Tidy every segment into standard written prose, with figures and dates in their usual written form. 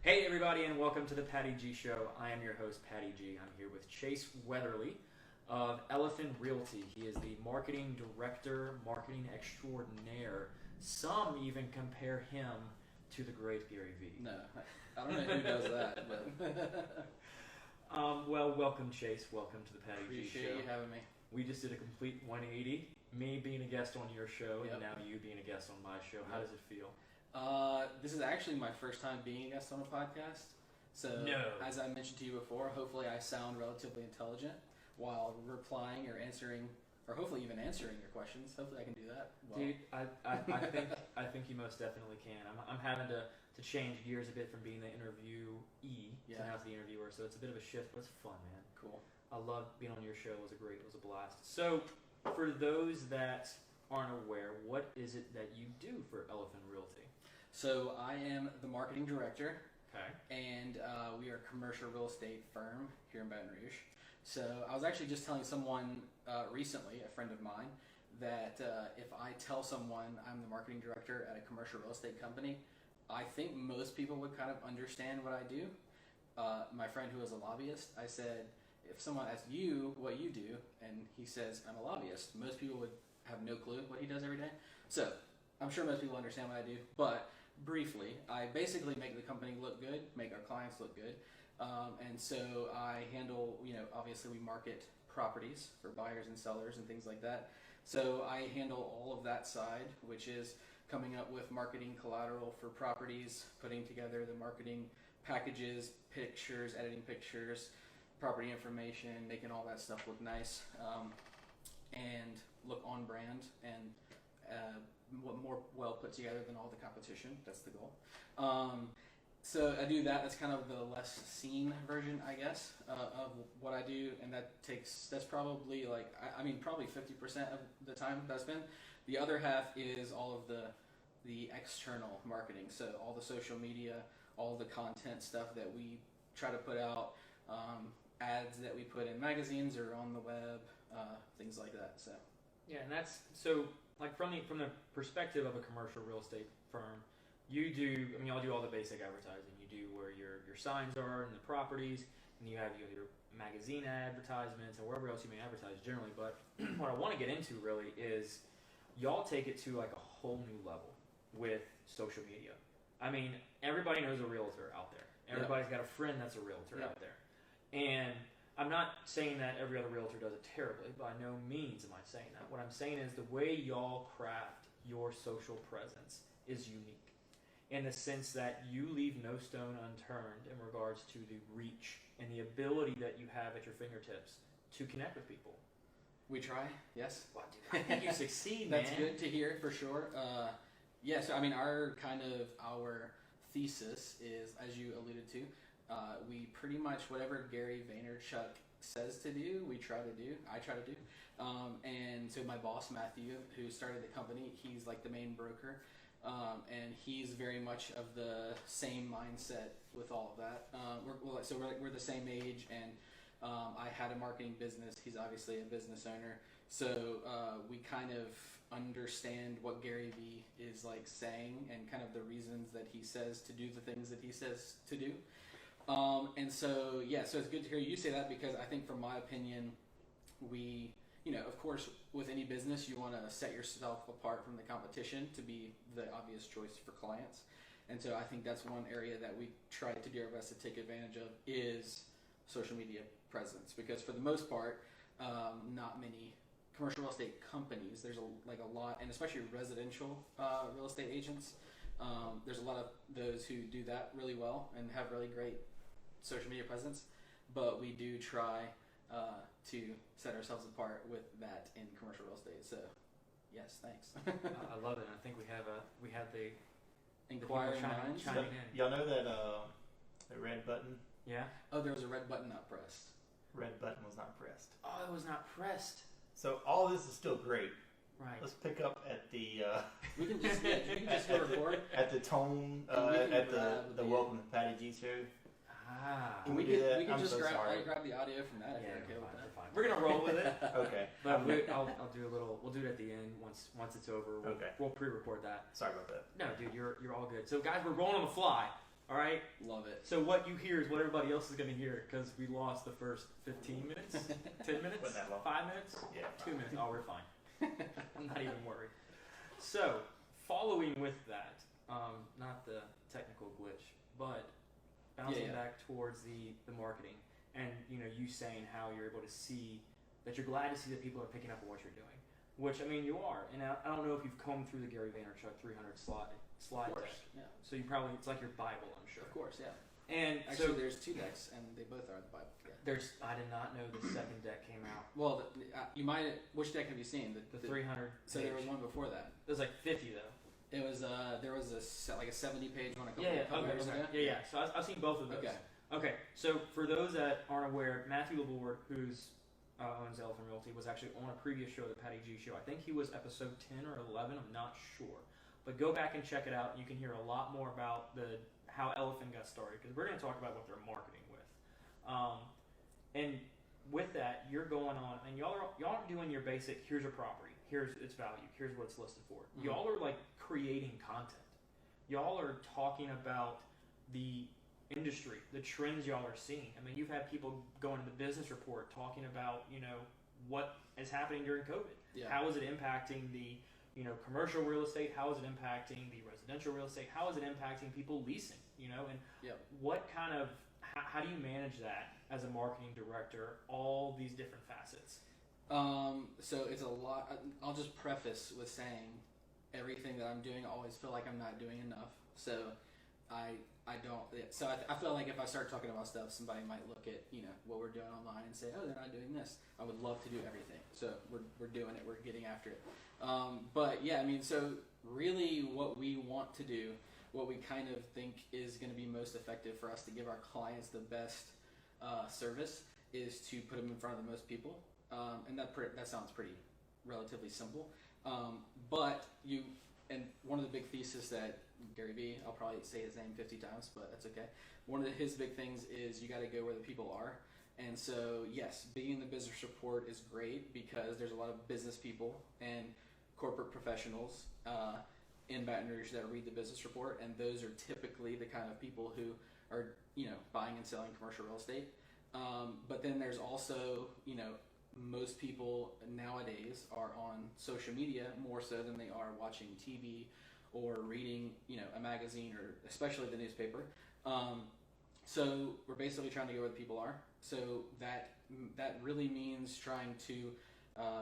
Hey everybody, and welcome to the Patty G Show. I am your host, Patty G. I'm here with Chase Weatherly of Elephant Realty. He is the marketing director, marketing extraordinaire. Some even compare him to the great Gary Vee. No, I don't know who does that, but well, welcome Chase. Welcome to the Patty G Show. appreciate you having me. We just did a complete 180. Me being a guest on your show, Yep. and now you being a guest on my show. How does it feel? This is actually my first time being a guest on a podcast. So, as I mentioned to you before, hopefully I sound relatively intelligent while replying or answering, or hopefully even answering your questions. Hopefully I can do that. Well, Dude, I think you most definitely can. I'm having to change gears a bit from being the interviewee to now the interviewer, so it's a bit of a shift, but it's fun, man. Cool. I love being on your show. It was a blast. So, for those that aren't aware, what is it that you do for Elephant Realty? So I am the marketing director. Okay. And we are a commercial real estate firm here in Baton Rouge. So I was actually just telling someone recently, a friend of mine, that if I tell someone I'm the marketing director at a commercial real estate company, I think most people would kind of understand what I do. My friend who is a lobbyist, I said, if someone asks you what you do, and he says, I'm a lobbyist, most people would have no clue what he does every day. So I'm sure most people understand what I do, but briefly, I basically make the company look good, make our clients look good. And so I handle, obviously we market properties for buyers and sellers and things like that. So I handle all of that side, which is coming up with marketing collateral for properties, putting together the marketing packages, pictures, editing pictures, property information, making all that stuff look nice, and look on brand, and more well put together than all the competition. That's the goal. So I do that. That's kind of the less seen version, I guess, of what I do, and that's probably probably 50% of the time that I spend. The other half is all of the external marketing. So all the social media, all the content stuff that we try to put out, ads that we put in magazines or on the web, things like that. So yeah, and that's so. Like from the perspective of a commercial real estate firm, y'all do all the basic advertising. You do where your signs are and the properties, and you have your magazine advertisements and wherever else you may advertise generally. But what I want to get into really is y'all take it to like a whole new level with social media. I mean, everybody knows a realtor out there. Everybody's got a friend that's a realtor out there. And I'm not saying that every other realtor does it terribly. By no means am I saying that. What I'm saying is the way y'all craft your social presence is unique in the sense that you leave no stone unturned in regards to the reach and the ability that you have at your fingertips to connect with people. We try, yes. Well, dude, I think you succeed, man. That's good to hear, for sure. So I mean, our thesis is, as you alluded to, we pretty much, whatever Gary Vaynerchuk says to do, I try to do. And so my boss, Matthew, who started the company, he's like the main broker. And he's very much of the same mindset with all of that. We're the same age, and I had a marketing business. He's obviously a business owner. So we kind of understand what Gary Vee is like saying and kind of the reasons that he says to do the things that he says to do. So it's good to hear you say that, because I think, from my opinion, we, of course, with any business, you want to set yourself apart from the competition to be the obvious choice for clients. And so I think that's one area that we try to do our best to take advantage of is social media presence, because for the most part, not many commercial real estate companies, there's a lot, and especially residential real estate agents, there's a lot of those who do that really well and have really great social media presence, but we do try to set ourselves apart with that in commercial real estate. So, yes, thanks. I love it. I think we have the inquiring minds. So, y'all know that the red button? Yeah. Oh, there was a red button not pressed. Red button was not pressed. Oh, it was not pressed. So all this is still great. Right. Let's pick up at the. We can just hit record. At the tone. At the Welcome to Patty G Show. And we do that? can I'm just so grab sorry. the audio from that if Yeah, you're okay we're with fine, that. we're fine. We're gonna roll with it. Okay. But I'll do a little. We'll do it at the end once it's over. We'll pre-record that. Sorry about that. No, dude, you're all good. So guys, we're rolling on the fly. All right. Love it. So what you hear is what everybody else is gonna hear because we lost the first 15 minutes, 10 minutes, Wasn't that long? 5 minutes, Yeah. 2 minutes. Oh, we're fine. I'm not even worried. So following with that, not the technical glitch, but bouncing back towards the marketing and you saying how you're able to see that you're glad to see that people are picking up on what you're doing, which I mean you are. And I don't know if you've combed through the Gary Vaynerchuk 300 slide deck. Yeah. So you probably it's like your Bible, I'm sure. Of course, yeah. And Actually, so there's 2 decks, and they both are the Bible. Yeah. I did not know the second deck came out. Well, you might. Which deck have you seen? The 300. So there was one before that. It was like 50 though. It was there was a 70-page one a couple Okay. years ago. Yeah. So I've seen both of those. Okay. So for those that aren't aware, Matthew Billboard, who's owns Elephant Realty, was actually on a previous show, the Patty G show. I think he was episode 10 or 11. I'm not sure. But go back and check it out. You can hear a lot more about how Elephant got started because we're going to talk about what they're marketing with. And with that, you're going on and y'all aren't doing your basic. Here's your property. Here's its value. Here's what it's listed for. Mm-hmm. Y'all are like creating content. Y'all are talking about the industry, the trends y'all are seeing. I mean, you've had people going to the business report talking about what is happening during COVID. Yeah. How is it impacting the commercial real estate? How is it impacting the residential real estate? How is it impacting people leasing? And what kind of how do you manage that as a marketing director? All these different facets. So it's a lot. I'll just preface with saying everything that I'm doing, I always feel like I'm not doing enough. So I don't. So I feel like if I start talking about stuff, somebody might look at what we're doing online and say, oh, they're not doing this. I would love to do everything. So we're doing it. We're getting after it. But yeah, I mean, so really, what we want to do, what we kind of think is going to be most effective for us to give our clients the best service, is to put them in front of the most people. And that sounds pretty relatively simple. But and one of the big theses that Gary Vee, I'll probably say his name 50 times, but that's okay. One of his big things is you got to go where the people are. And so, yes, being in the business report is great because there's a lot of business people and corporate professionals in Baton Rouge that read the business report, and those are typically the kind of people who are, buying and selling commercial real estate. But then there's also, most people nowadays are on social media more so than they are watching TV or reading, a magazine or especially the newspaper. So we're basically trying to go where the people are. So that really means trying to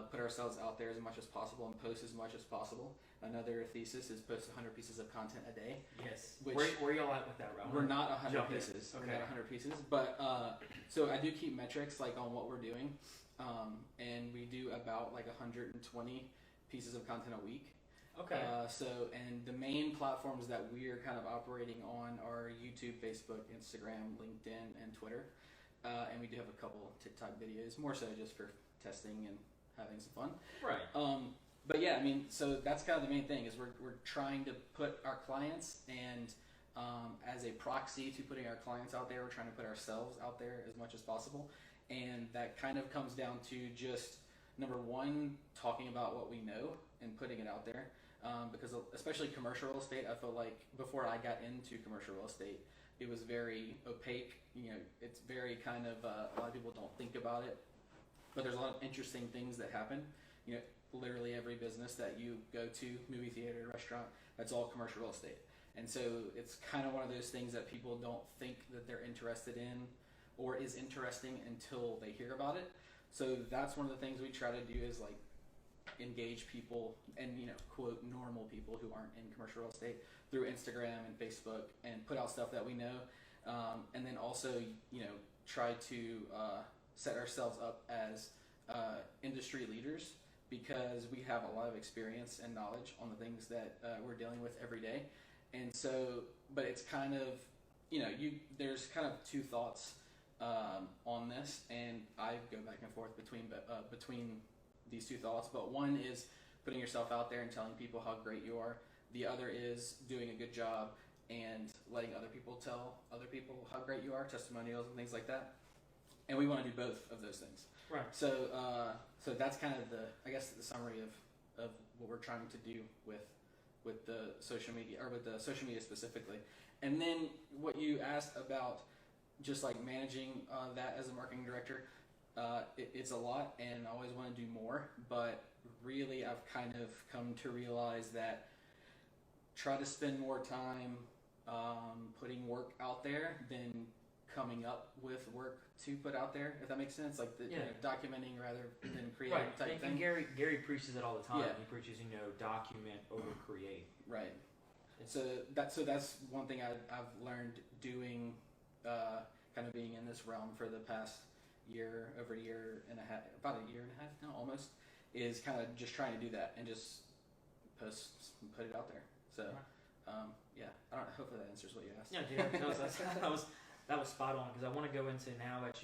put ourselves out there as much as possible and post as much as possible. Another thesis is post 100 pieces of content a day. Yes. Which where y'all at with that, Rob? We're not 100 pieces. Okay. We're not 100 pieces. But so I do keep metrics like on what we're doing. And we do about like 120 pieces of content a week. Okay. And the main platforms that we're kind of operating on are YouTube, Facebook, Instagram, LinkedIn, and Twitter. And we do have a couple TikTok videos, more so just for testing and having some fun. Right. But yeah, I mean, so that's kind of the main thing is we're trying to put our clients and as a proxy to putting our clients out there, we're trying to put ourselves out there as much as possible. And that kind of comes down to just, number one, talking about what we know and putting it out there. Because especially commercial real estate, I feel like before I got into commercial real estate, it was very opaque. It's very kind of, a lot of people don't think about it. But there's a lot of interesting things that happen. Literally every business that you go to, movie theater, restaurant, that's all commercial real estate. And so it's kind of one of those things that people don't think that they're interested in or is interesting until they hear about it. So that's one of the things we try to do is like engage people and quote normal people who aren't in commercial real estate through Instagram and Facebook and put out stuff that we know, and then also try to set ourselves up as industry leaders because we have a lot of experience and knowledge on the things that we're dealing with every day. And so, but it's kind of there's kind of two thoughts on this, and I go back and forth between these two thoughts. But one is putting yourself out there and telling people how great you are. The other is doing a good job and letting other people tell other people how great you are, testimonials and things like that. And we want to do both of those things. Right. So so that's kind of the summary of what we're trying to do with the social media, or with the social media specifically. And then what you asked about just like managing that as a marketing director, it's a lot, and I always want to do more, but really I've kind of come to realize that try to spend more time putting work out there than coming up with work to put out there, if that makes sense. Like documenting rather than creating type thing. And Gary preaches it all the time. Yeah. He preaches, document over create. Right. So that's one thing I've learned doing, kind of being in this realm for the past over a year and a half, about a year and a half now almost, is kind of just trying to do that and just put it out there. So I don't know, hopefully that answers what you asked. Yeah, dude, that was spot on, because I want to go into now that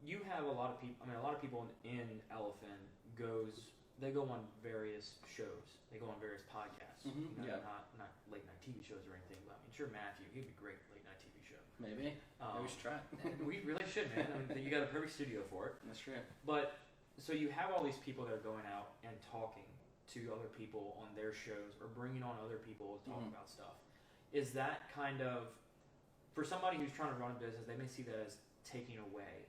you have a lot of people. I mean, a lot of people in Elephant they go on various shows. They go on various podcasts. Mm-hmm. Not late night TV shows or anything. But I mean, sure, Matthew, he'd be great at late night TV show. Maybe we should try it. We really should, man. I mean, you got a perfect studio for it. That's true. But so you have all these people that are going out and talking to other people on their shows, or bringing on other people to talk about stuff. Is that kind of, for somebody who's trying to run a business, they may see that as taking away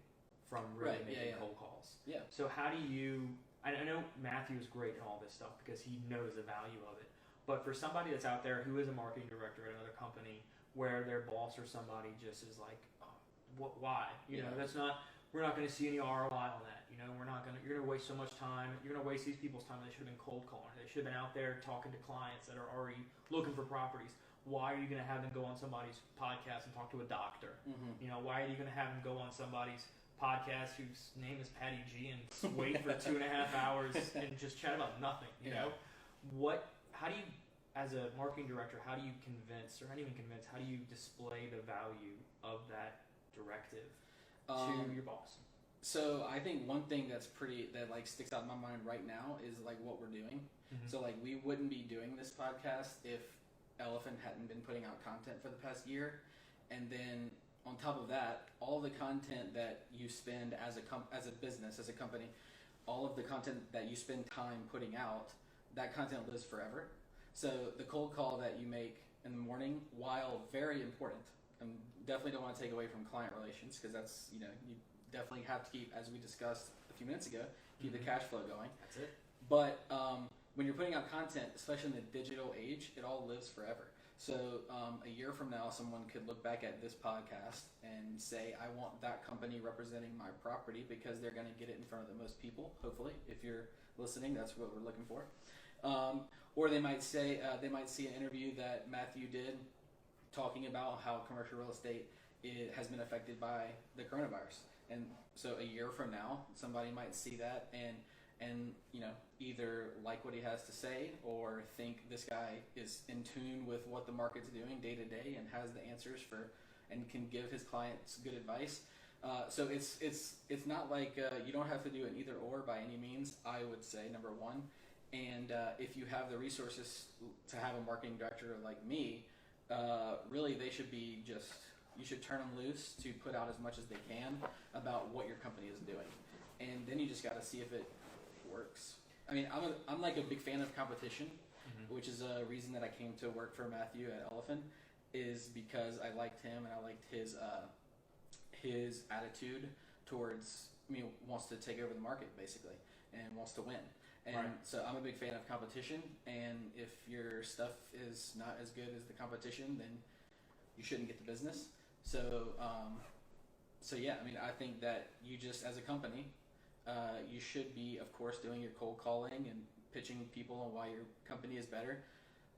from really making cold calls. Yeah. So how do you? I know Matthew is great at all this stuff because he knows the value of it. But for somebody that's out there who is a marketing director at another company, where their boss or somebody just is like, why? That's not. We're not going to see any ROI on that. You're going to waste so much time. You're going to waste these people's time. They should have been cold calling. They should have been out there talking to clients that are already looking for properties. Why are you going to have them go on somebody's podcast and talk to a doctor? Mm-hmm. Why are you going to have them go on somebody's podcast whose name is Patty G and wait for 2.5 hours and just chat about nothing? How do you, as a marketing director, how do you convince, or not even convince, how do you display the value of that directive to your boss? So I think one thing that sticks out in my mind right now is like what we're doing. Mm-hmm. So like we wouldn't be doing this podcast if Elephant hadn't been putting out content for the past year, and then on top of that, all the content that you spend as a business, as a company, all of the content that you spend time putting out, that content lives forever. So the cold call that you make in the morning, while very important, and definitely don't want to take away from client relations, because that's, you definitely have to keep, as we discussed a few minutes ago, keep the cash flow going. That's it. But when you're putting out content, especially in the digital age, it all lives forever. So a year from now, someone could look back at this podcast and say, I want that company representing my property, because they're going to get it in front of the most people, hopefully. If you're listening, that's what we're looking for. Or they might say, they might see an interview that Matthew did talking about how commercial real estate has been affected by the coronavirus. And so a year from now, somebody might see that and either like what he has to say, or think this guy is in tune with what the market's doing day to day and has the answers and can give his clients good advice. So it's not like you don't have to do an either or by any means, I would say, number one. And if you have the resources to have a marketing director like me, really they should be you should turn them loose to put out as much as they can about what your company is doing. And then you just got to see if it works. I mean, I'm like a big fan of competition, which is a reason that I came to work for Matthew at Elephant, is because I liked him and I liked his attitude towards, wants to take over the market basically and wants to win. And so I'm a big fan of competition, and if your stuff is not as good as the competition, then you shouldn't get the business. So yeah, I think that you just, as a company, you should be, of course, doing your cold calling and pitching people on why your company is better.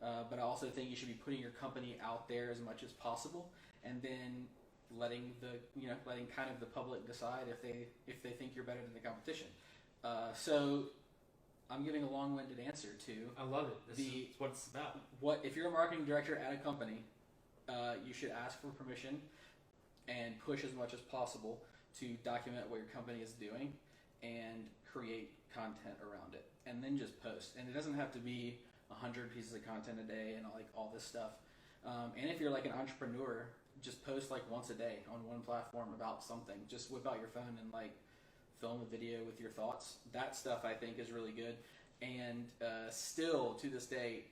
But I also think you should be putting your company out there as much as possible, and then letting kind of the public decide if they think you're better than the competition. So I'm giving a long-winded answer to. I love it. This is what it's about. If you're a marketing director at a company, you should ask for permission and push as much as possible to document what your company is doing and create content around it, and then just post. And it doesn't have to be 100 pieces of content a day and like all this stuff. And if you're like an entrepreneur, just post like once a day on one platform about something. Just whip out your phone and like film a video with your thoughts. That stuff I think is really good. And still to this day,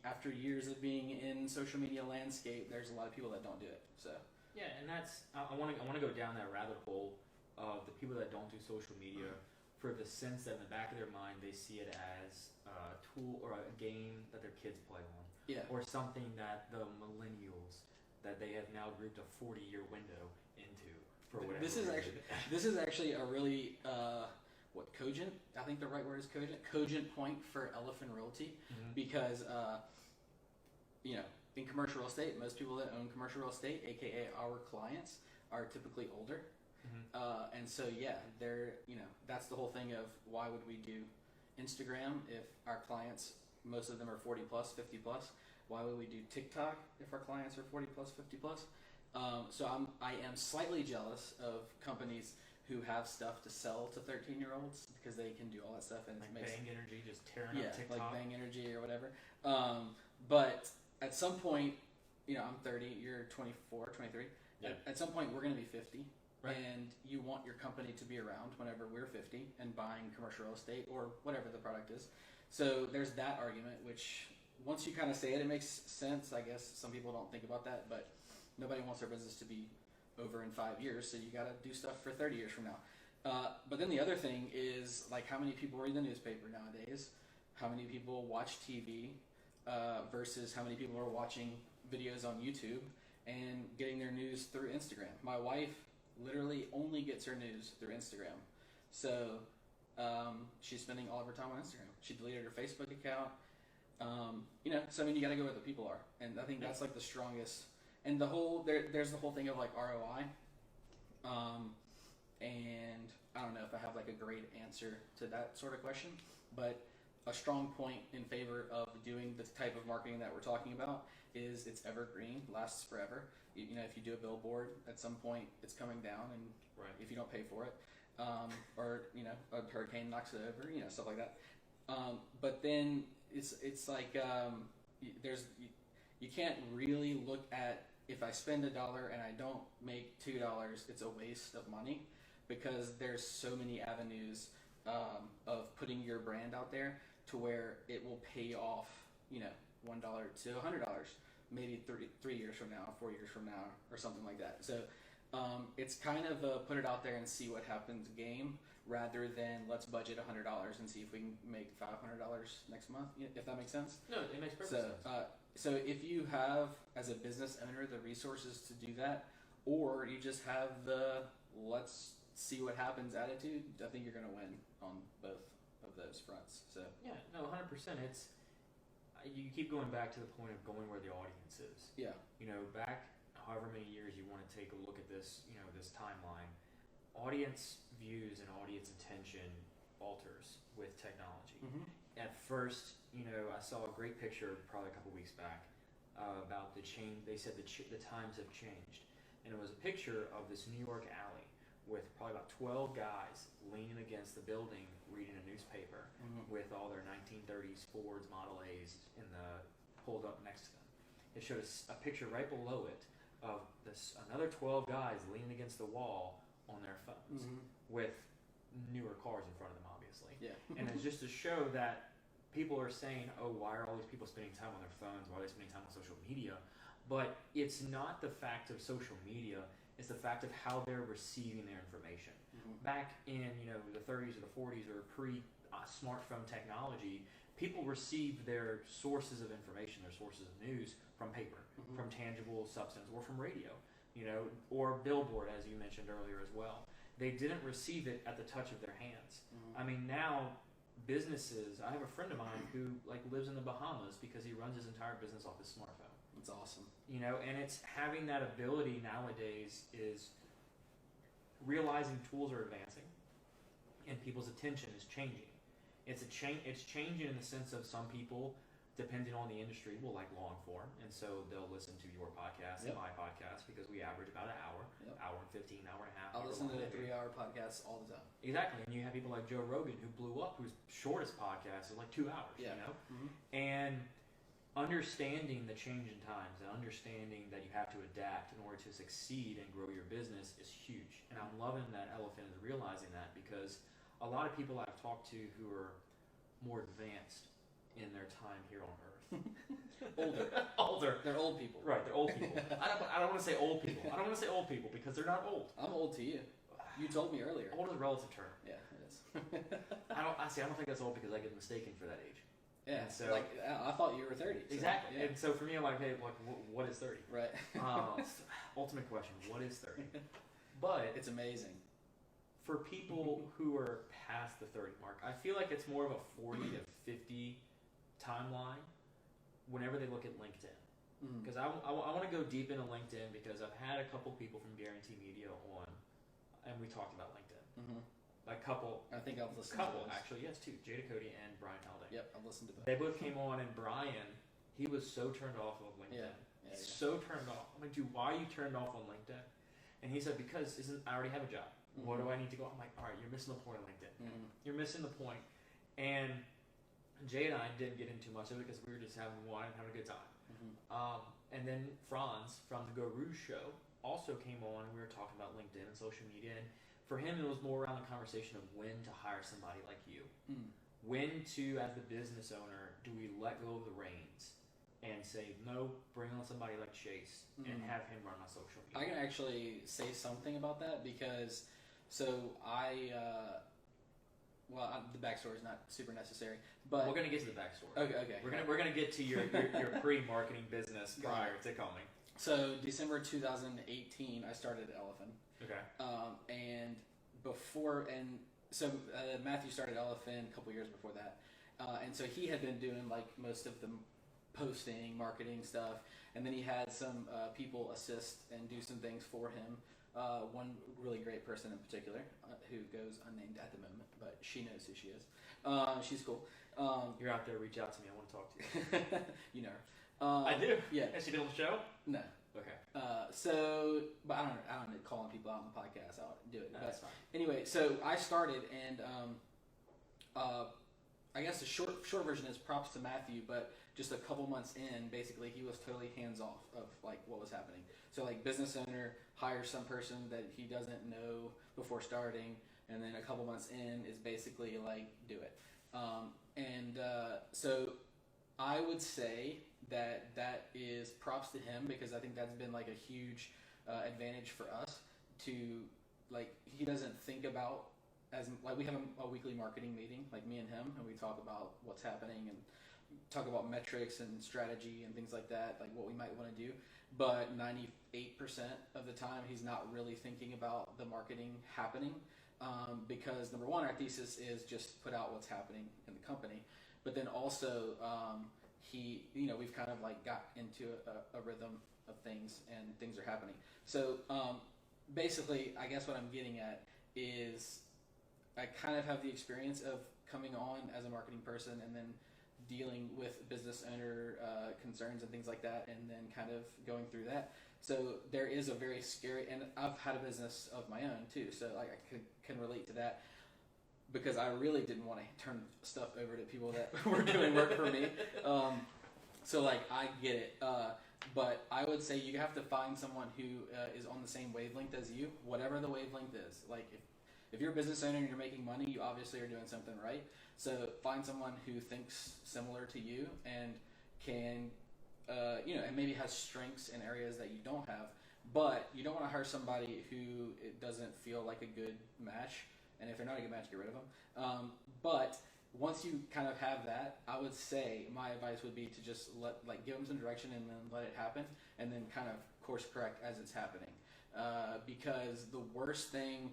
after years of being in social media landscape, there's a lot of people that don't do it. So yeah, and that's I want to go down that rabbit hole of the people that don't do social media for the sense that in the back of their mind they see it as a tool or a game that their kids play on, or something that the millennials that they have now grouped a 40-year window into for whatever. This is actually a really cogent. I think the right word is cogent. Cogent point for Elephant Realty, because in commercial real estate, most people that own commercial real estate, aka our clients, are typically older, and so that's the whole thing of why would we do Instagram if our clients, most of them are 40 plus, 50 plus. Why would we do TikTok if our clients are 40 plus, 50 plus? So I am slightly jealous of companies who have stuff to sell to 13-year-olds because they can do all that stuff and like it makes Bang Energy just tearing up TikTok. Like Bang Energy or whatever. But at some point, I'm 30, you're 24, 23. Yeah. At some point, we're going to be 50. Right. And you want your company to be around whenever we're 50 and buying commercial real estate or whatever the product is. So there's that argument, which once you kind of say it, it makes sense. I guess some people don't think about that, but nobody wants their business to be over in 5 years, so you got to do stuff for 30 years from now. But then the other thing is, like, how many people read the newspaper nowadays? How many people watch TV versus how many people are watching videos on YouTube and getting their news through Instagram? My wife literally only gets her news through Instagram. So she's spending all of her time on Instagram. She deleted her Facebook account. So I mean, you got to go where the people are. And I think that's like the strongest. And there's the whole thing of like ROI. And I don't know if I have like a great answer to that sort of question, but a strong point in favor of doing the type of marketing that we're talking about is it's evergreen, lasts forever. If you do a billboard, at some point it's coming down, and if you don't pay for it, or a hurricane knocks it over, stuff like that. But then it's like you can't really look at, if I spend $1 and I don't make $2, it's a waste of money, because there's so many avenues of putting your brand out there to where it will pay off, $1 to $100, maybe 3 years from now, 4 years from now, or something like that. So it's kind of a put it out there and see what happens game, rather than let's budget $100 and see if we can make $500 next month, if that makes sense. No, it makes perfect sense. So if you have, as a business owner, the resources to do that, or you just have the let's see what happens attitude, I think you're going to win on both of those fronts. So yeah, no, 100%. It's you keep going back to the point of going where the audience is. Yeah. Back however many years you want to take a look at this, this timeline, audience views and audience attention alters with technology. At first, I saw a great picture probably a couple weeks back about the change. They said the times have changed, and it was a picture of this New York alley with probably about 12 guys leaning against the building reading a newspaper with all their 1930s Fords Model A's pulled up next to them. It showed a picture right below it of another 12 guys leaning against the wall on their phones with newer cars in front of them, obviously. Yeah. And it's just to show that people are saying, oh, why are all these people spending time on their phones? Why are they spending time on social media? But it's not the fact of social media, it's the fact of how they're receiving their information. Back in, the 30s or the 40s or pre-smartphone technology, people received their sources of information, their sources of news from paper, from tangible substance, or from radio, or Billboard, as you mentioned earlier as well. They didn't receive it at the touch of their hands. I mean, now businesses, I have a friend of mine who lives in the Bahamas because he runs his entire business off his smartphone. That's awesome. And it's having that ability nowadays is realizing tools are advancing and people's attention is changing. It's changing in the sense of some people depending on the industry, will like long form, and so they'll listen to your podcast and my podcast because we average about an hour, hour and 15, hour and a half. I listen to the 3-hour podcasts all the time. Exactly, and you have people like Joe Rogan who blew up, whose shortest podcast is like 2 hours. Yeah. You know, Mm-hmm. and understanding the change in times and understanding that you have to adapt in order to succeed and grow your business is huge. And I'm loving that Elephant is realizing that, because a lot of people I've talked to who are more advanced in their time here on Earth. Older. They're old people. Right, they're old people. I don't want to say old people. I don't want to say old people because they're not old. I'm old to you. You told me earlier. Old is a relative term. Yeah, it is. I don't think that's old because I get mistaken for that age. Yeah, and so like I thought you were 30. So, exactly. Yeah. And so for me, I'm like, hey, like, what is 30? Right. Ultimate question: what is 30? But It's amazing. for people who are past the 30 mark, I feel like it's more of a 40 to 50 timeline whenever they look at LinkedIn. Because I want to go deep into LinkedIn because I've had a couple people from Guarantee Media on, and we talked about LinkedIn. Mm-hmm. Like couple. I think I've listened Couple, to those. actually, yes, two. Jada Cody and Brian Haldane. Yep, I've listened to both. They both came on, and Brian, he was so turned off of LinkedIn. Yeah. So turned off. I'm like, dude, why are you turned off on LinkedIn? And he said, because I already have a job. Mm-hmm. What do I need to go? I'm like, all right, you're missing the point of LinkedIn. Mm-hmm. You're missing the point. And Jay and I didn't get into much of it because we were just having wine and having a good time. Mm-hmm. And then Franz from the Go Rouge show also came on, and we were talking about LinkedIn and social media. And for him, it was more around the conversation of when to hire somebody like you. Mm. When to, as the business owner, do we let go of the reins and say, no, bring on somebody like Chase and have him run my social media? I can actually say something about that because, the backstory is not super necessary, but we're going to get to the backstory. Okay. We're gonna get to your pre-marketing business prior to coming. So December 2018, I started Elephant. Okay. And Matthew started Elephant a couple years before that, and so he had been doing like most of the posting, marketing stuff, and then he had some people assist and do some things for him. One really great person in particular, who goes unnamed at the moment, but she knows who she is. She's cool. You're out there, reach out to me. I want to talk to you. You know her. I do. Yeah. Has she been on the show? No. Okay. But I don't know, calling people out on the podcast. I'll do it. No, but that's fine. anyway, so I started, and I guess the short version is props to Matthew, but just a couple months in, basically he was totally hands off of like what was happening. So like business owner hires some person that he doesn't know before starting, and then a couple months in is basically like do it. So I would say that is props to him, because I think that's been like a huge advantage for us to, like, he doesn't think about, as like we have a weekly marketing meeting, like me and him, and we talk about what's happening and talk about metrics and strategy and things like that, like what we might want to do. But 98% of the time he's not really thinking about the marketing happening, because number one, our thesis is just put out what's happening in the company, but then also we've kind of like got into a rhythm of things, and things are happening. So basically, I guess what I'm getting at is I kind of have the experience of coming on as a marketing person and then dealing with business owner concerns and things like that, and then kind of going through that. So there is a very scary, and I've had a business of my own too, so like I can relate to that, because I really didn't want to turn stuff over to people that were doing work for me. So like I get it, but I would say you have to find someone who is on the same wavelength as you, whatever the wavelength is. Like if you're a business owner and you're making money, you obviously are doing something right. So find someone who thinks similar to you and can, and maybe has strengths in areas that you don't have. But you don't want to hire somebody who it doesn't feel like a good match. And if they're not a good match, get rid of them. But once you kind of have that, I would say my advice would be to just give them some direction and then let it happen, and then kind of course correct as it's happening. Because the worst thing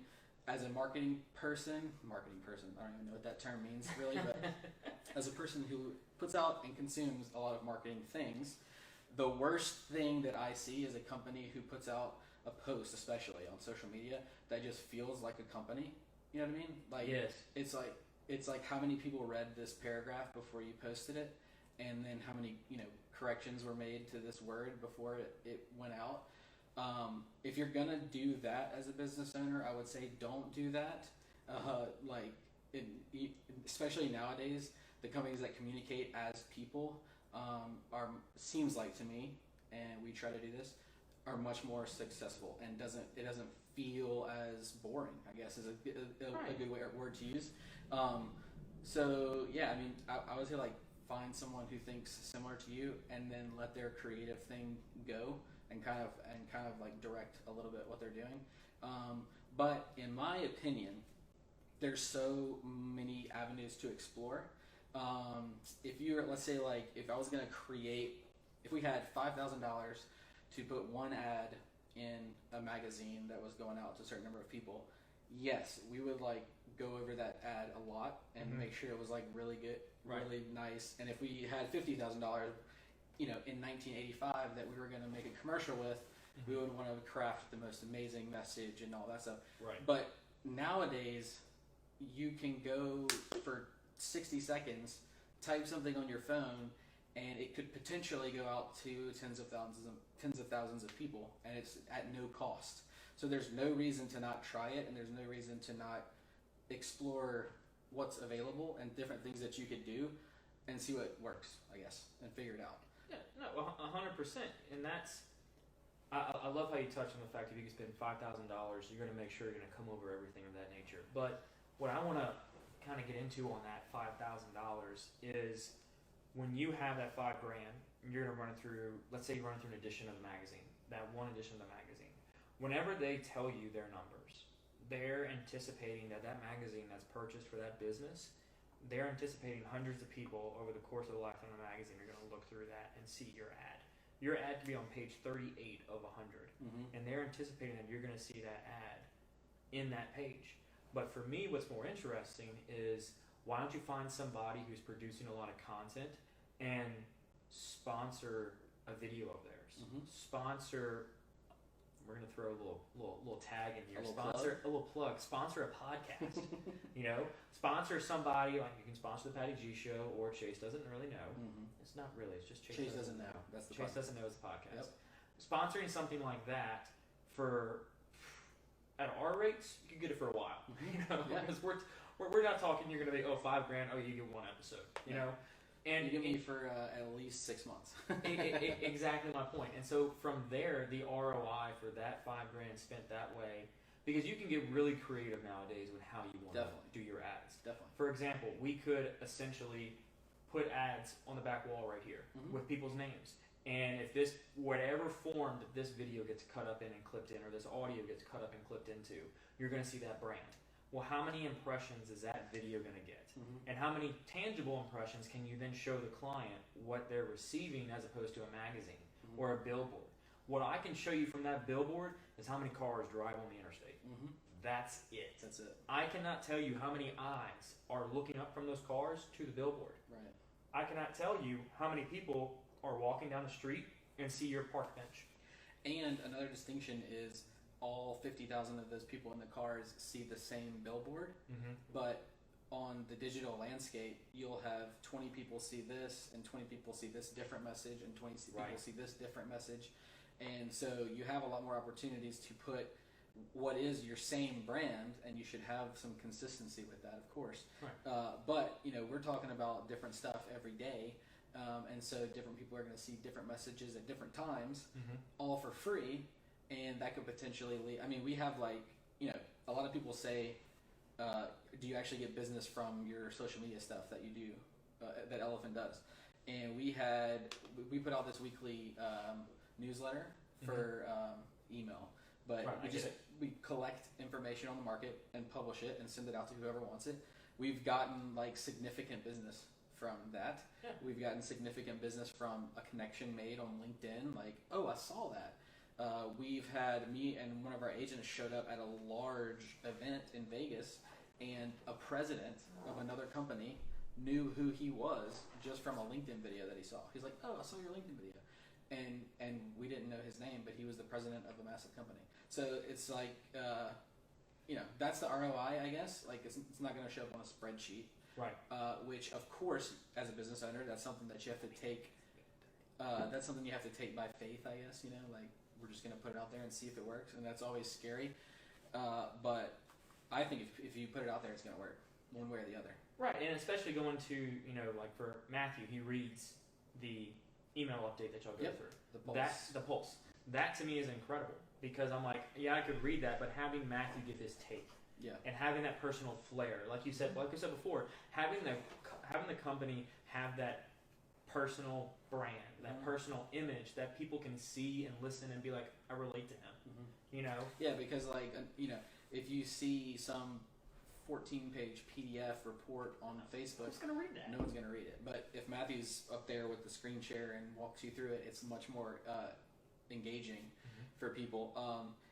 as a marketing person, I don't even know what that term means really, but as a person who puts out and consumes a lot of marketing things, the worst thing that I see is a company who puts out a post, especially on social media, that just feels like a company. You know what I mean? Like, yes. It's like how many people read this paragraph before you posted it, and then how many corrections were made to this word before it went out. If you're gonna do that as a business owner, I would say don't do that. Especially nowadays, the companies that communicate as people seems like to me, and we try to do this, are much more successful, and it doesn't feel as boring, I guess is a good word to use. So yeah, I mean, I would say like find someone who thinks similar to you, and then let their creative thing go, and kind of like direct a little bit what they're doing. But in my opinion, there's so many avenues to explore. Let's say like if I was gonna if we had $5,000 to put one ad in a magazine that was going out to a certain number of people, yes, we would like go over that ad a lot and make sure it was like really good, really nice. And if we had $50,000, in 1985 that we were going to make a commercial with, we would want to craft the most amazing message and all that stuff. Right. But nowadays, you can go for 60 seconds, type something on your phone, and it could potentially go out to tens of thousands of people, and it's at no cost. So there's no reason to not try it, and there's no reason to not explore what's available and different things that you could do, and see what works, I guess, and figure it out. Yeah, no, 100%. And that's, I love how you touch on the fact that if you can spend $5,000, you're going to make sure you're going to come over everything of that nature. But what I want to kind of get into on that $5,000 is when you have that $5,000, you're going to run it through, let's say you run it through an edition of the magazine, that one edition of the magazine. Whenever they tell you their numbers, they're anticipating that magazine that's purchased for that business, they're anticipating hundreds of people over the course of the lifetime of the magazine are going to look through that and see your ad. Your ad could be on page 38 of 100, and they're anticipating that you're going to see that ad in that page. But for me, what's more interesting is why don't you find somebody who's producing a lot of content and sponsor a video of theirs? Sponsor. We're gonna throw a little tag in here. A little plug. Sponsor a podcast. Sponsor somebody, like you can sponsor the Patty G Show, or Chase doesn't really know. It's not really. It's just Chase doesn't know. That's the Chase podcast. doesn't know it's a podcast. Yep. Sponsoring something like that at our rates, you can get it for a while. Because we're not talking. You're gonna be $5,000. Oh, you get one episode. You know. And you get me for at least 6 months. Exactly my point. And so from there, the ROI for that $5,000 spent that way, because you can get really creative nowadays with how you want to do your ads. Definitely. For example, we could essentially put ads on the back wall right here with people's names. And if whatever form that this video gets cut up in and clipped in, or this audio gets cut up and clipped into, you're going to see that brand. Well, how many impressions is that video going to get? And how many tangible impressions can you then show the client what they're receiving as opposed to a magazine or a billboard? What I can show you from that billboard is how many cars drive on the interstate. That's it. That's it. I cannot tell you how many eyes are looking up from those cars to the billboard. Right. I cannot tell you how many people are walking down the street and see your park bench. And another distinction is all 50,000 of those people in the cars see the same billboard, but on the digital landscape, you'll have 20 people see this, and 20 people see this different message, and 20 people see this different message. And so you have a lot more opportunities to put what is your same brand, and you should have some consistency with that, of course. But we're talking about different stuff every day, and so different people are going to see different messages at different times, all for free. And that could potentially lead. I mean, we have a lot of people say, do you actually get business from your social media stuff that you do, that Elephant does? And we put out this weekly newsletter for email, but we collect information on the market and publish it and send it out to whoever wants it. We've gotten significant business from that. Yeah. We've gotten significant business from a connection made on LinkedIn. I saw that. We've had me and one of our agents showed up at a large event in Vegas, and a president of another company knew who he was just from a LinkedIn video that he saw. He's like, "Oh, I saw your LinkedIn video," and we didn't know his name, but he was the president of a massive company. So it's that's the ROI, I guess. It's not going to show up on a spreadsheet, Right. Which, of course, as a business owner, that's something that you have to take. That's something you have to take by faith, I guess. Like we're just going to put it out there and see if it works, and that's always scary. But I think if you put it out there, it's going to work one way or the other. Right, and especially going to like for Matthew, he reads the email update that y'all go through. The pulse. The pulse. That to me is incredible because I'm like, yeah, I could read that, but having Matthew give his take. Yeah. And having that personal flair, like you said before, having the company have that personal brand, that personal image that people can see and listen and be like, I relate to him. Yeah, because if you see some 14-page PDF report on Facebook, who's gonna read that? No one's gonna read it. But if Matthew's up there with the screen share and walks you through it, it's much more engaging for people.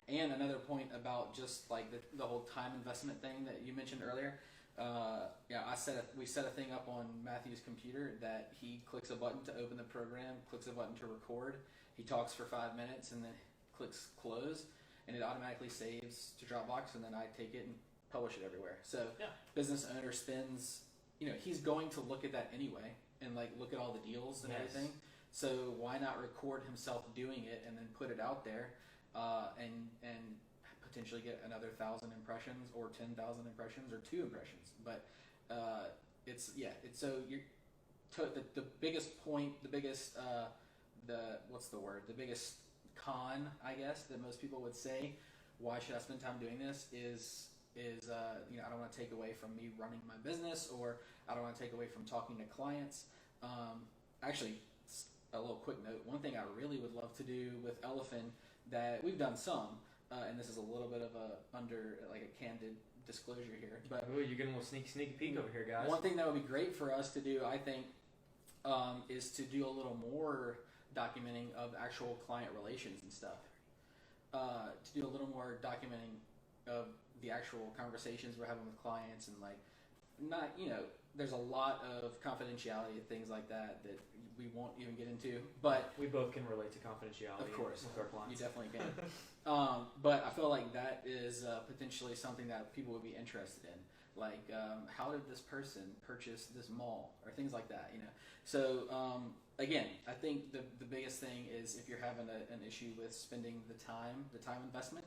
And another point about just like the whole time investment thing that you mentioned earlier. We set a thing up on Matthew's computer that he clicks a button to open the program, clicks a button to record. He talks for 5 minutes and then clicks close, and it automatically saves to Dropbox, and then I take it and publish it everywhere. So business owner spends, he's going to look at that anyway and like look at all the deals and everything. So why not record himself doing it and then put it out there, and potentially get another 1,000 impressions or 10,000 impressions or 2 impressions. But the biggest point, the biggest the biggest con, I guess, that most people would say, why should I spend time doing this is I don't want to take away from me running my business, or I don't want to take away from talking to clients. Actually, a little quick note, one thing I really would love to do with Elephant that we've done some, and this is a little bit of a candid disclosure here, but ooh, you're getting a little sneak peek over here, guys. One thing that would be great for us to do, I think, is to do a little more documenting of actual client relations and stuff. To do a little more documenting of the actual conversations we're having with clients, and there's a lot of confidentiality and things like that we won't even get into, but we both can relate to confidentiality, of course, with our clients. You definitely can. But I feel like that is potentially something that people would be interested in. Like, how did this person purchase this mall, or things like that, So, again, I think the biggest thing is if you're having an issue with spending the time investment,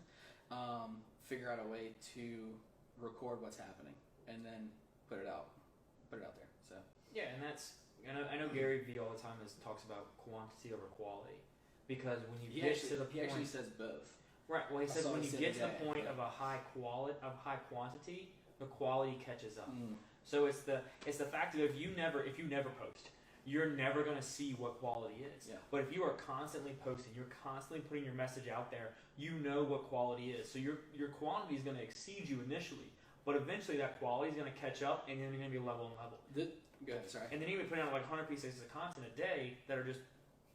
figure out a way to record what's happening and then put it out there. So yeah, and I know Gary Vee all the time talks about quantity over quality, because when you get to the point, he actually says both. Right. Well, he says when you get to the point of high quantity, the quality catches up. So it's the fact that if you never post, you're never going to see what quality is. Yeah. But if you are constantly posting, you're constantly putting your message out there, you know what quality is. So your quantity is going to exceed you initially, but eventually that quality is going to catch up, and then you're going to be level. Go ahead, sorry. And then you would put out like 100 pieces of content a day that are just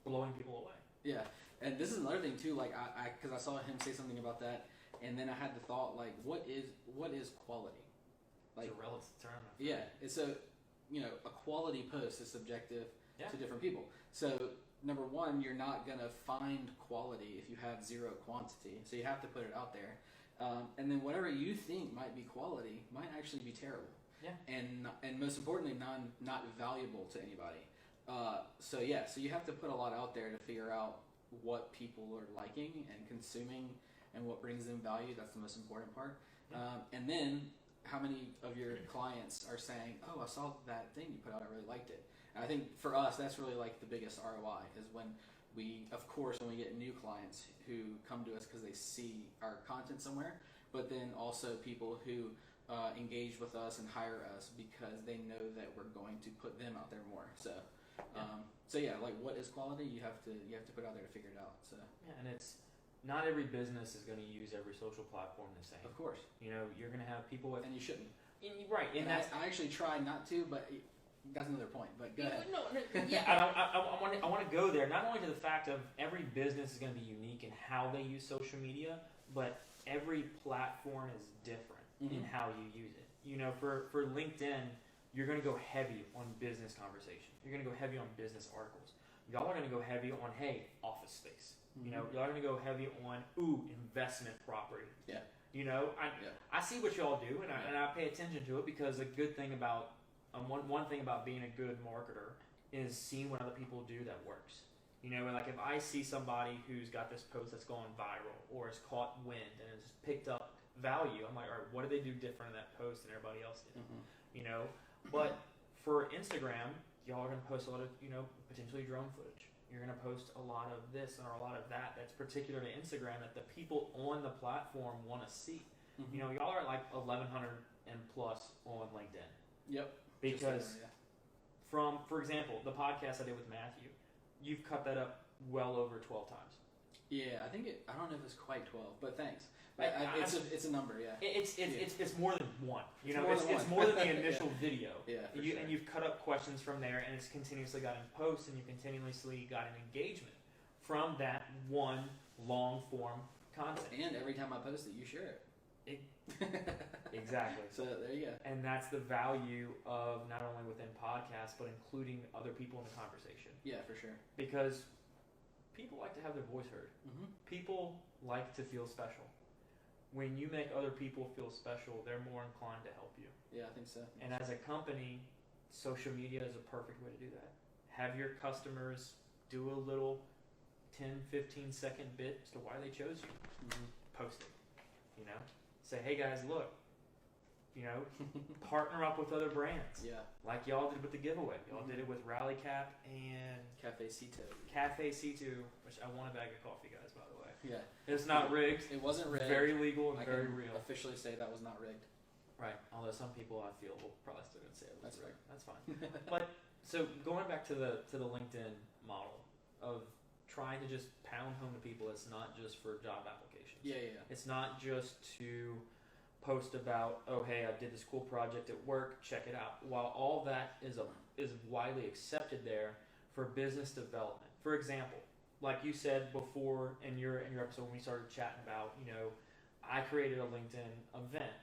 blowing people away. Yeah, and this is another thing too. Like because I saw him say something about that, and then I had the thought, like, what is quality? Like, it's a relative term. Yeah, it's a quality post is subjective to different people. So number one, you're not gonna find quality if you have zero quantity. So you have to put it out there, and then whatever you think might be quality might actually be terrible. Yeah. And most importantly, not valuable to anybody. So you have to put a lot out there to figure out what people are liking and consuming and what brings them value. That's the most important part. And then how many of your clients are saying, oh, I saw that thing you put out, I really liked it. And I think for us, that's really like the biggest ROI is when we get new clients who come to us because they see our content somewhere, but then also people who engage with us and hire us because they know that we're going to put them out there more. So, like, what is quality? You have to put out there to figure it out. So yeah, and it's not every business is going to use every social platform the same. Of course, you're going to have people with, and you shouldn't. Right, and I actually try not to, but that's another point. But go ahead. No, yeah, I want to go there. Not only to the fact of every business is going to be unique in how they use social media, but every platform is different in how you use it. For LinkedIn, you're going to go heavy on business conversation. You're going to go heavy on business articles. Y'all are going to go heavy on, hey, office space. Y'all are going to go heavy on, investment property. Yeah. I see what y'all do, and I pay attention to it, because a good thing about one thing about being a good marketer is seeing what other people do that works. You know, like if I see somebody who's got this post that's going viral or has caught wind and has picked up value, I'm like, all right, what do they do different in that post than everybody else did? You know, but for Instagram, y'all are gonna post a lot of, you know, potentially drone footage. You're gonna post a lot of this or a lot of that that's particular to Instagram that the people on the platform want to see. You know, y'all are like 1,100 and plus on LinkedIn. Yep. Because for example, the podcast I did with Matthew, you've cut that up well over 12 times. Yeah, I don't know if it's quite 12, but thanks. It's a number, yeah. It's more than one. You know, it's more more than the initial video. Yeah, sure. And you've cut up questions from there, and it's continuously gotten posts, and you continuously got an engagement from that one long form content. And every time I post it, you share it. Exactly. So there you go. And that's the value of not only within podcasts, but including other people in the conversation. Yeah, for sure. Because people like to have their voice heard. People like to feel special. When you make other people feel special, they're more inclined to help you. Yeah, I think so. And as a company, social media is a perfect way to do that. Have your customers do a little 10, 15 second bit as to why they chose you. Post it. You know? Say, hey guys, look. You know, partner up with other brands. Yeah. Like y'all did with the giveaway. Y'all did it with Rally Cap and Cafe C2. Cafe C2, which I want a bag of coffee, guys, by the way. Yeah. It's not rigged. It wasn't rigged. Very legal and I very can real. Officially say that was not rigged. Right. Although some people I feel will probably still gonna say it was That's rigged. That's fine. But so going back to the LinkedIn model of trying to just pound home to people, it's not just for job applications. Yeah. It's not just to post about, oh hey, I did this cool project at work, check it out. While all that is widely accepted there for business development. For example, like you said before in your episode when we started chatting about, you know, I created a LinkedIn event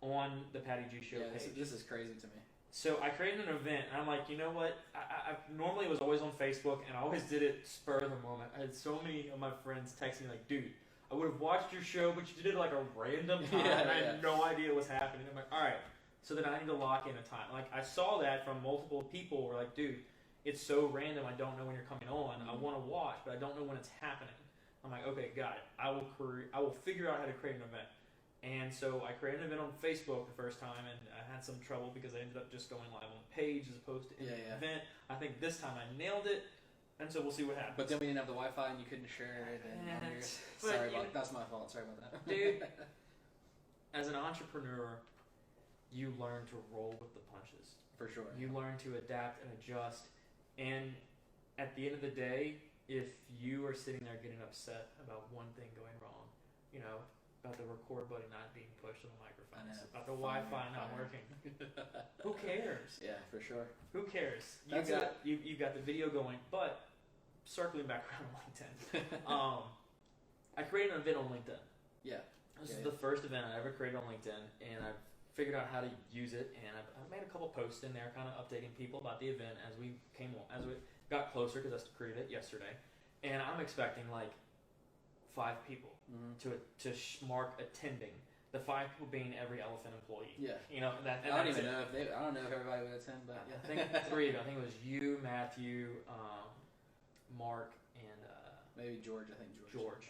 on the Patty G Show page. This is crazy to me. So I created an event, and I'm like, you know what? I normally it was always on Facebook, and I always did it spur of the moment. I had so many of my friends texting me like, dude, I would have watched your show, but you did it like a random time, and I had no idea what was happening. I'm like, all right, so then I need to lock in a time. Like, I saw that from multiple people who were like, dude, it's so random, I don't know when you're coming on. I want to watch, but I don't know when it's happening. I'm like, okay, got it. I will figure out how to create an event. And so I created an event on Facebook the first time, and I had some trouble because I ended up just going live on the page as opposed to in the event. I think this time I nailed it, and so we'll see what happens. But then we didn't have the Wi-Fi, and you couldn't share it. That's my fault. Sorry about that. Dude, as an entrepreneur, you learn to roll with the punches. For sure. You learn to adapt and adjust. And at the end of the day, if you are sitting there getting upset about one thing going wrong, you know, about the record button not being pushed on the microphone, about the Wi-Fi not working, who cares? Yeah, for sure. Who cares? You got the video going, but circling back around LinkedIn, I created an event on LinkedIn. Yeah. This is the first event I ever created on LinkedIn, and I've figured out how to use it, and I've made a couple posts in there kind of updating people about the event as we got closer, because I created it yesterday, and I'm expecting like 5 people to mark attending. The 5 people being every elephant employee. Yeah. You know, I don't know if everybody would attend, but yeah. I think 3 of them. I think it was you, Matthew, Mark, and maybe George. George.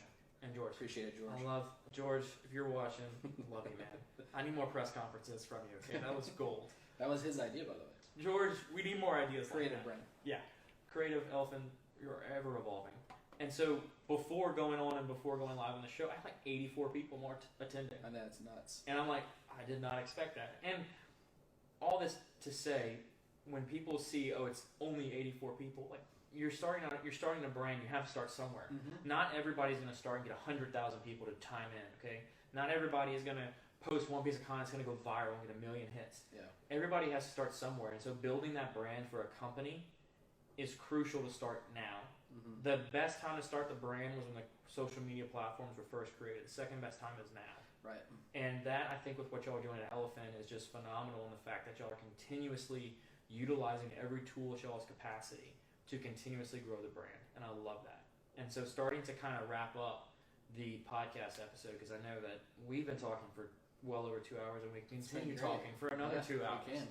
Appreciate it, George. I love George. If you're watching, love you, man. I need more press conferences from you. Okay, that was gold. That was his idea, by the way. George, we need more ideas. Creative like brain. Yeah, creative elephant. You're ever evolving. And so before going on and before going live on the show, I had like 84 people more attending. I know, it's nuts. And I'm like, I did not expect that. And all this to say, when people see, oh, it's only 84 people, like you're starting a brand, you have to start somewhere. Not everybody's going to start and get 100,000 people to chime in, okay? Not everybody is going to post one piece of content that's going to go viral and get 1 million hits. Yeah. Everybody has to start somewhere. And so building that brand for a company is crucial to start now. The best time to start the brand was when the social media platforms were first created. The second best time is now. Right. And that, I think, with what y'all are doing at Elephant is just phenomenal in the fact that y'all are continuously utilizing every tool at y'all's capacity to continuously grow the brand. And I love that. And so starting to kind of wrap up the podcast episode, because I know that we've been talking for well over 2 hours and we continue talking for another 2 hours. We can.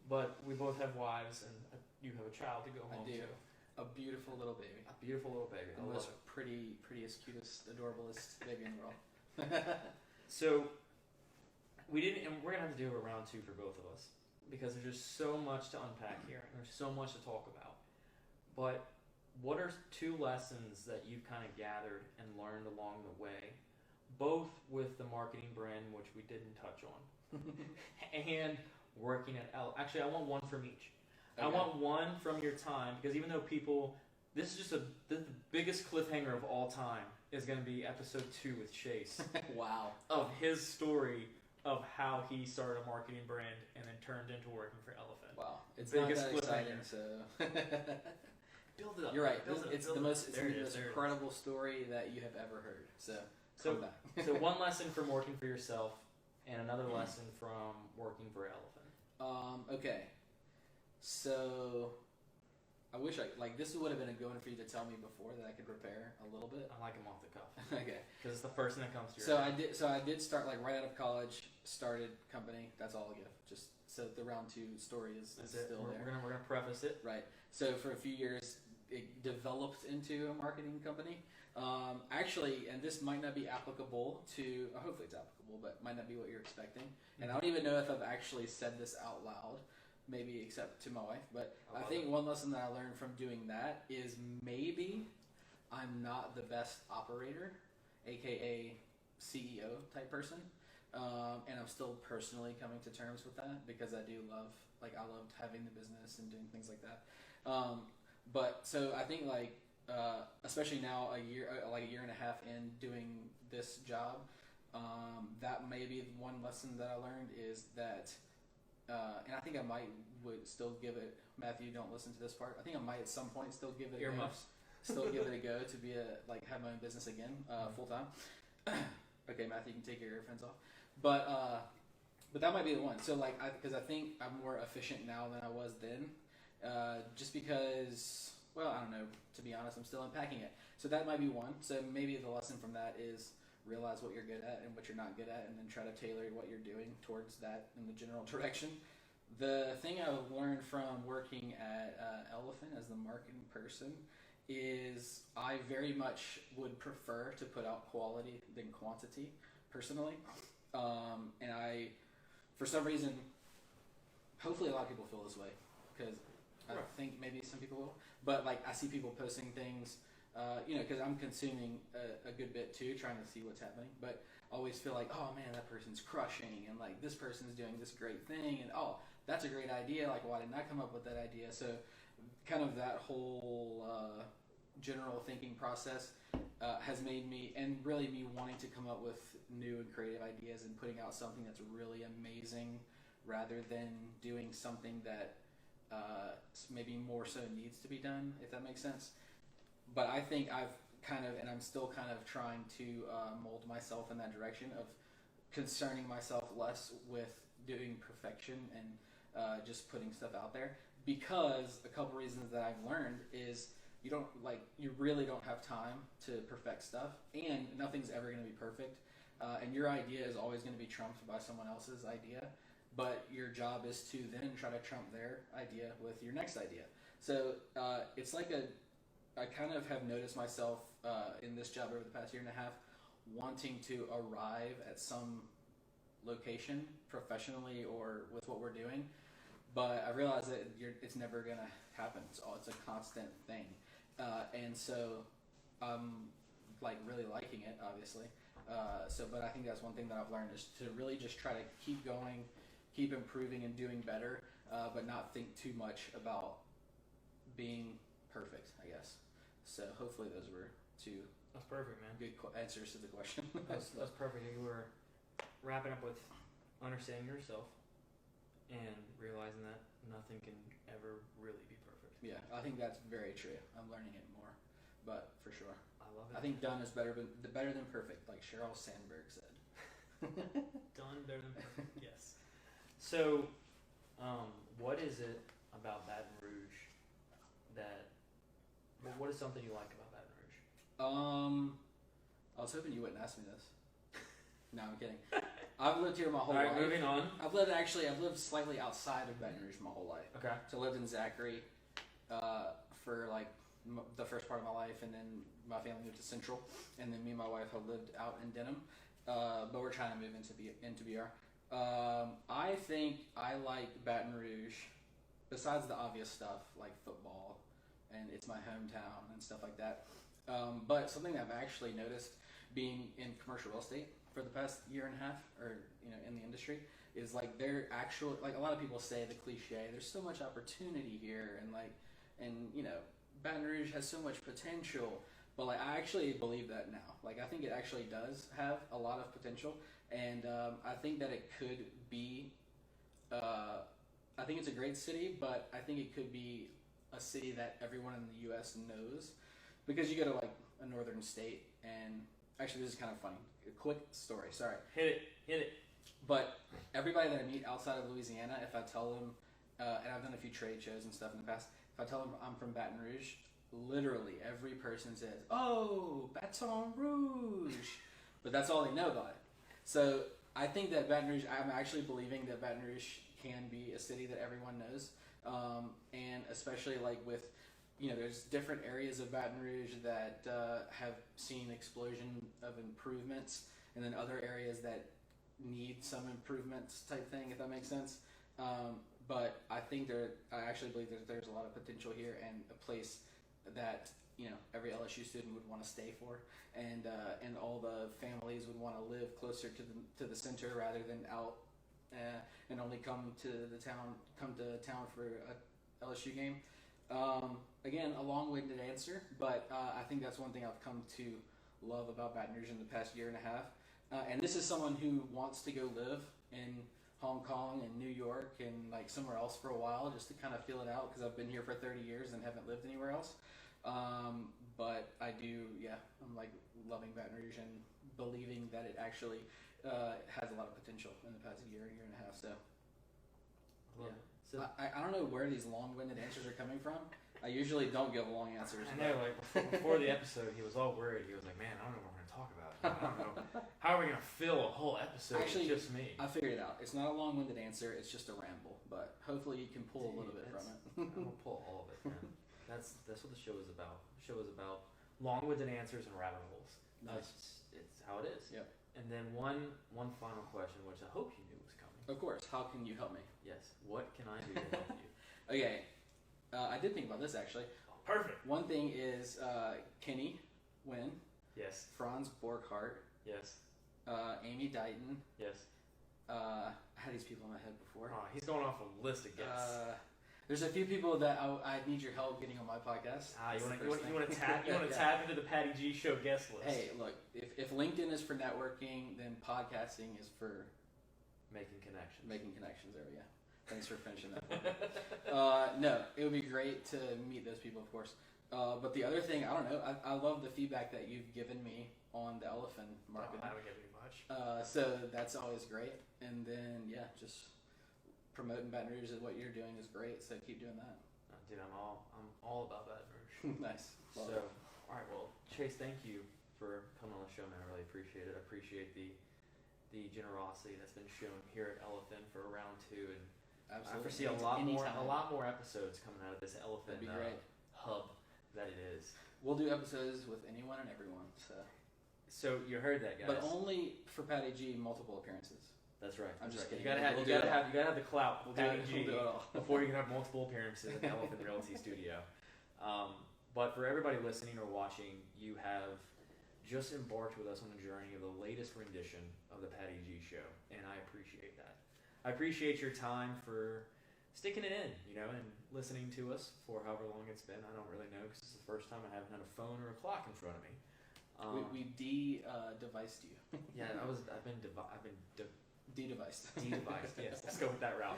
but we both have wives, and you have a child to go home I do. to. A beautiful little baby. A beautiful little baby. The I love most it. prettiest, cutest, adorablest baby in the world. So we didn't, and we're gonna have to do a round 2 for both of us because there's just so much to unpack here, and there's so much to talk about. But what are 2 lessons that you've kind of gathered and learned along the way, both with the marketing brand, which we didn't touch on, and working at Actually, I want one from each. Okay. I want one from your time, because even though people, this is just the biggest cliffhanger of all time is going to be episode 2 with Chase Wow. of his story of how he started a marketing brand and then turned into working for Elephant. Wow. It's Biggest not that exciting, cliffhanger. so. Build it up. You're right. Build it up, It's build the it up. most There it is, there it is. incredible story that you have ever heard. So come back. So one lesson from working for yourself and another lesson from working for Elephant. Okay. So I wish this would have been a good one for you to tell me before that I could prepare a little bit. I like him off the cuff Okay. because it's the first thing that comes to your So head. I did start right out of college, started company. That's all I'll give. Just so the round 2 story is That's it. still We're there. gonna preface it. Right. So for a few years, it developed into a marketing company. Actually, and this might not be applicable to, hopefully it's applicable, but might not be what you're expecting. And I don't even know if I've actually said this out loud, maybe except to my wife. But I think one lesson that I learned from doing that is maybe I'm not the best operator, aka CEO type person. And I'm still personally coming to terms with that because I do love, I loved having the business and doing things like that. But so I think especially now a year and a half in doing this job, that may be one lesson that I learned is that, and I think I would still give it, Matthew, don't listen to this part. I think I might at some point still give it a go. Earmuffs. Still give it a go to be have my own business again, full time. Okay, Matthew, you can take your earphones off. But that might be the one. So because I think I'm more efficient now than I was then, just because, well, I don't know. To be honest, I'm still unpacking it. So that might be one. So maybe the lesson from that is realize what you're good at and what you're not good at, and then try to tailor what you're doing towards that in the general direction. The thing I've learned from working at Elephant as the marketing person is I very much would prefer to put out quality than quantity, personally. And I, for some reason, hopefully a lot of people feel this way, because I think maybe some people will. But I see people posting things, because I'm consuming a good bit too, trying to see what's happening. But always feel like, oh man, that person's crushing, and this person's doing this great thing, and oh, that's a great idea. Why didn't I come up with that idea? So, kind of that whole general thinking process has made me, and really me wanting to come up with new and creative ideas and putting out something that's really amazing, rather than doing something that maybe more so needs to be done, if that makes sense. But I think I've and I'm still kind of trying to mold myself in that direction of concerning myself less with doing perfection and just putting stuff out there. Because a couple reasons that I've learned is you really don't have time to perfect stuff, and nothing's ever going to be perfect. And your idea is always going to be trumped by someone else's idea. But your job is to then try to trump their idea with your next idea. So it's I kind of have noticed myself in this job over the past year and a half wanting to arrive at some location professionally or with what we're doing. But I realize that it's never going to happen. It's a constant thing. And so I'm really liking it, obviously. But I think that's one thing that I've learned is to really just try to keep going, keep improving and doing better, but not think too much about being perfect, I guess. So hopefully those were 2 That's perfect, man. good answers to the question. That's perfect. You were wrapping up with understanding yourself and realizing that nothing can ever really be perfect. Yeah, I think that's very true. I'm learning it more, but for sure. I love it. I think done is better than perfect, like Sheryl Sandberg said. Done better than perfect. Yes. So, what is it about Baton Rouge that? What is something you like about Baton Rouge? I was hoping you wouldn't ask me this. No, I'm kidding. I've lived here my whole All right, life. moving on. I've lived slightly outside of Baton Rouge my whole life. Okay. So I lived in Zachary for like the first part of my life, and then my family moved to Central, and then me and my wife have lived out in Denham, but we're trying to move into BR. I think I like Baton Rouge, besides the obvious stuff like football, and it's my hometown and stuff like that. But something that I've actually noticed being in commercial real estate for the past year and a half, or in the industry, is like they're actual, like a lot of people say the cliche, there's so much opportunity here, and Baton Rouge has so much potential, but like I actually believe that now. Like I think it actually does have a lot of potential, and I think that it could be. I think it's a great city, but I think it could be a city that everyone in the U.S. knows, because you go to like a northern state, and actually this is kind of funny. A quick story. Sorry. Hit it. But everybody that I meet outside of Louisiana, if I tell them, and I've done a few trade shows and stuff in the past, if I tell them I'm from Baton Rouge, literally every person says, "Oh, Baton Rouge," but that's all they know about it. So I think that Baton Rouge, I'm actually believing that Baton Rouge can be a city that everyone knows, and especially like with, there's different areas of Baton Rouge that have seen explosion of improvements, and then other areas that need some improvements type thing, if that makes sense. But I actually believe that there's a lot of potential here, and a place that every LSU student would want to stay for, and all the families would want to live closer to the center rather than out and only come to town for a LSU game. Again, a long-winded answer, but I think that's one thing I've come to love about Baton Rouge in the past year and a half. And this is someone who wants to go live in Hong Kong and New York and like somewhere else for a while, just to kind of feel it out, because I've been here for 30 years and haven't lived anywhere else. But I do, I'm like loving Baton Rouge and believing that it actually has a lot of potential in the past year and a half. So, I don't know where these long-winded answers are coming from. I usually don't give long answers. I know, like before the episode, he was all worried. He was like, "Man, I don't know what we're gonna talk about. I don't know how are we gonna fill a whole episode Actually, with just me." I figured it out. It's not a long-winded answer. It's just a ramble. But hopefully, you can pull a little bit from it. I'm gonna pull all of it, man. That's what the show is about. The show is about long-winded answers and rabbit holes. Nice. It's how it is. Yep. And then one final question, which I hope you knew was coming. Of course. How can you help me? Yes. What can I do to help you? Okay. I did think about this actually. Perfect. One thing is Kenny Wynn, Yes. Franz Borghardt, Yes. Amy Dighton. Yes. I had these people in my head before. Oh, he's going off a list of guests. There's a few people that I need your help getting on my podcast. You want to tap into the Patty G Show guest list? Hey, look, if LinkedIn is for networking, then podcasting is for making connections. There we go. Thanks for finishing that for me. No, it would be great to meet those people, of course. But the other thing, I don't know, I love the feedback that you've given me on the elephant market. I haven't given you much. So that's always great. And then, just promoting Baton Rouge is what you're doing is great. So keep doing that. Dude, I'm all about Baton Rouge. Nice. All right, well, Chase, thank you for coming on the show, man. I really appreciate it. I appreciate the generosity that's been shown here at Elephant for round 2, and Absolutely. I foresee a lot more episodes coming out of this Elephant That'd be great. hub that it is. We'll do episodes with anyone and everyone. So you heard that, guys. But only for Patty G, multiple appearances. That's right. I'm just kidding. You gotta have the clout. Patty G We'll do it all. before you can have multiple appearances in the Elephant Realty Studio. But for everybody listening or watching, you have just embarked with us on a journey of the latest rendition of the Patty G Show, and I appreciate that. I appreciate your time for sticking it in, and listening to us for however long it's been. I don't really know, because it's the first time I haven't had a phone or a clock in front of me. We de-deviced you. Yeah, I've been De-deviced. De-deviced. Yes, let's go with that route.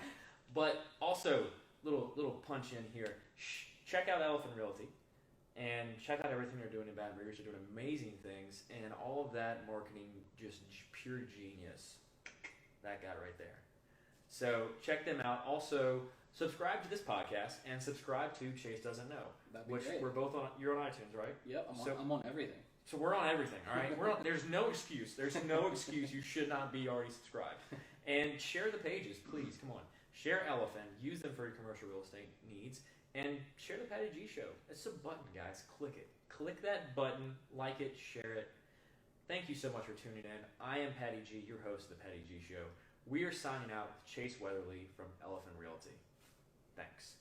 But also, little punch in here. Check out Elephant Realty, and check out everything they're doing in Baton Rouge. They're doing amazing things, and all of that marketing, just pure genius. That guy right there. So check them out. Also, subscribe to this podcast and subscribe to Chase Doesn't Know, That'd be which great. we're both on. You're on iTunes, right? Yep, I'm on everything. So we're on everything, all right? There's no excuse. There's no excuse you should not be already subscribed. And share the pages, please. Come on. Share Elephant. Use them for your commercial real estate needs. And share the Patty G Show. It's a button, guys. Click it. Click that button. Like it. Share it. Thank you so much for tuning in. I am Patty G, your host of the Patty G Show. We are signing out with Chase Weatherly from Elephant Realty. Thanks.